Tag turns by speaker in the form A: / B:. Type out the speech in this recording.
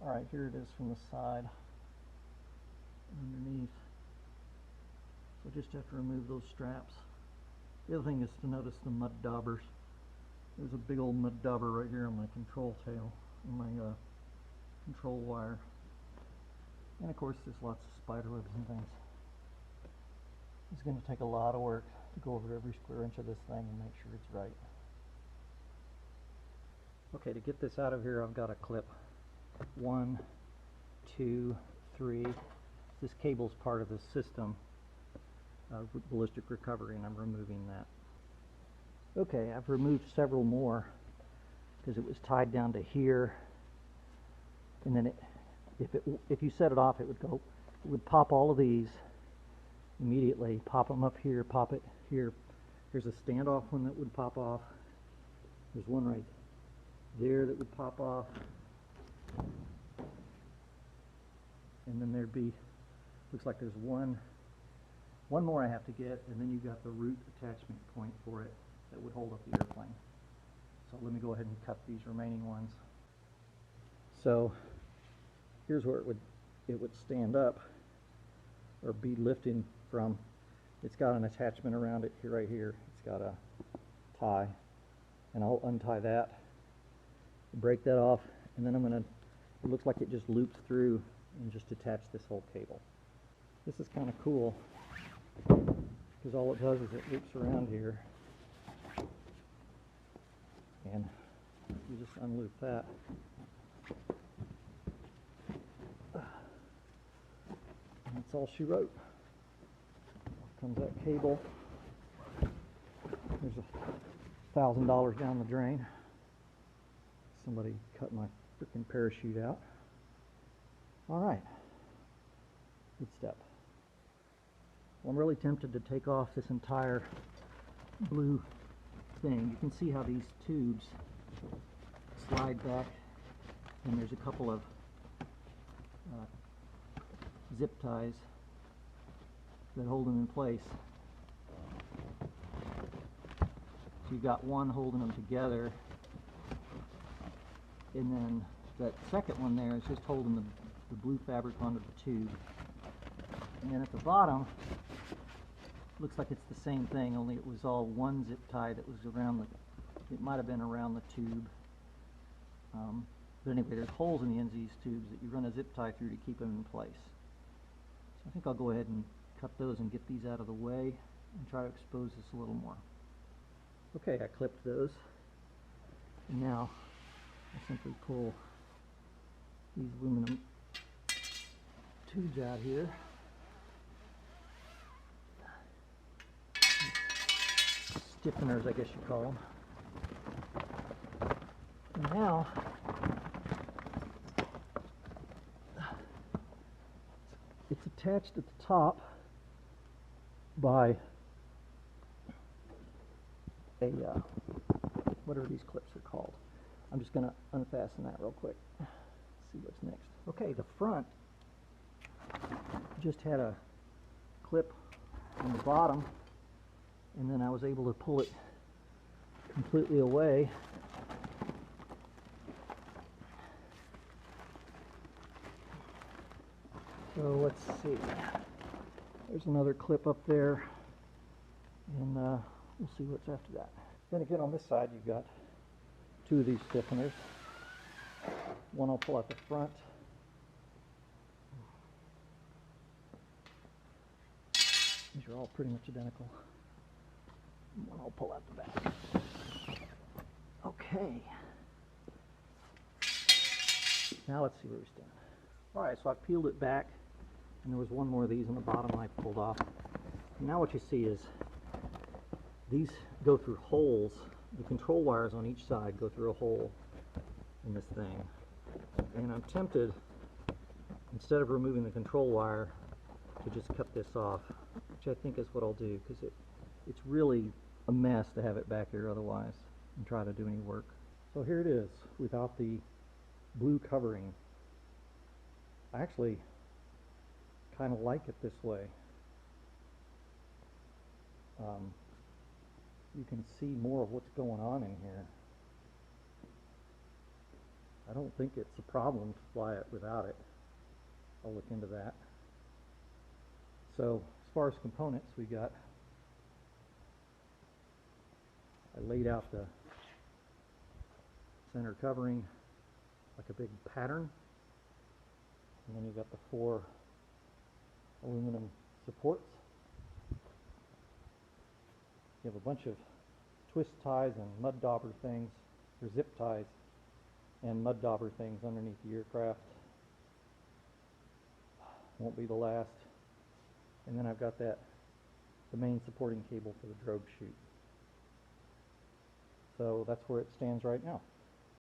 A: Alright, here it is from the side, underneath. So just have to remove those straps. The other thing is to notice the mud daubers. There's a big old mud dauber right here on my control tail, on my control wire. And of course there's lots of spider webs and things. It's going to take a lot of work to go over every square inch of this thing and make sure it's right. Okay, to get this out of here I've got a clip. 1, 2, 3. This cable's part of the system, ballistic recovery, and I'm removing that. Okay, I've removed several more because it was tied down to here, and then if you set it off, it would pop all of these immediately, pop them up here, pop it here. There's a standoff one that would pop off. There's one right there that would pop off, and then there'd be, looks like there's one more I have to get, and then you've got the root attachment point for it that would hold up the airplane. So let me go ahead and cut these remaining ones. So here's where it would stand up or be lifting from. It's got an attachment around it here, right here. It's got a tie, and I'll untie that, break that off, and then I'm going to, it looks like it just loops through and just attach this whole cable. This is kind of cool because all it does is it loops around here, and you just unloop that. And that's all she wrote. Comes that cable. There's $1,000 down the drain. Somebody cut my freaking parachute out. All right, good step. Well, I'm really tempted to take off this entire blue thing. You can see how these tubes slide back, and there's a couple of zip ties that hold them in place. So you've got one holding them together, and then that second one there is just holding the blue fabric onto the tube. And then at the bottom, looks like it's the same thing, only it was all one zip tie that was around it might have been around the tube. But anyway, there's holes in the ends of these tubes that you run a zip tie through to keep them in place. So I think I'll go ahead and cut those and get these out of the way and try to expose this a little more. Okay, I clipped those. And now I simply pull these aluminum tubes out here. Stiffeners, I guess you call them. And now it's attached at the top by a whatever these clips are called. I'm just going to unfasten that real quick. See what's next. Okay, the front just had a clip on the bottom, and then I was able to pull it completely away. So let's see. There's another clip up there, and we'll see what's after that. Then again, on this side, you've got two of these stiffeners. One I'll pull out the front. These are all pretty much identical. One I'll pull out the back. Okay. Now let's see where we stand. Alright, so I've peeled it back, and there was one more of these on the bottom I pulled off. Now what you see is these go through holes. The control wires on each side go through a hole in this thing. And I'm tempted, instead of removing the control wire, to just cut this off, which I think is what I'll do, because it's really a mess to have it back here otherwise and try to do any work. So here it is without the blue covering. I actually kind of like it this way. You can see more of what's going on in here. I don't think it's a problem to fly it without it. I'll look into that. So as far as components, we got, I laid out the center covering like a big pattern, and then you got the 4 aluminum supports. You have a bunch of twist ties and mud dauber things, or zip ties and mud dauber things underneath the aircraft. Won't be the last. And then I've got the main supporting cable for the drogue chute. So that's where it stands right now.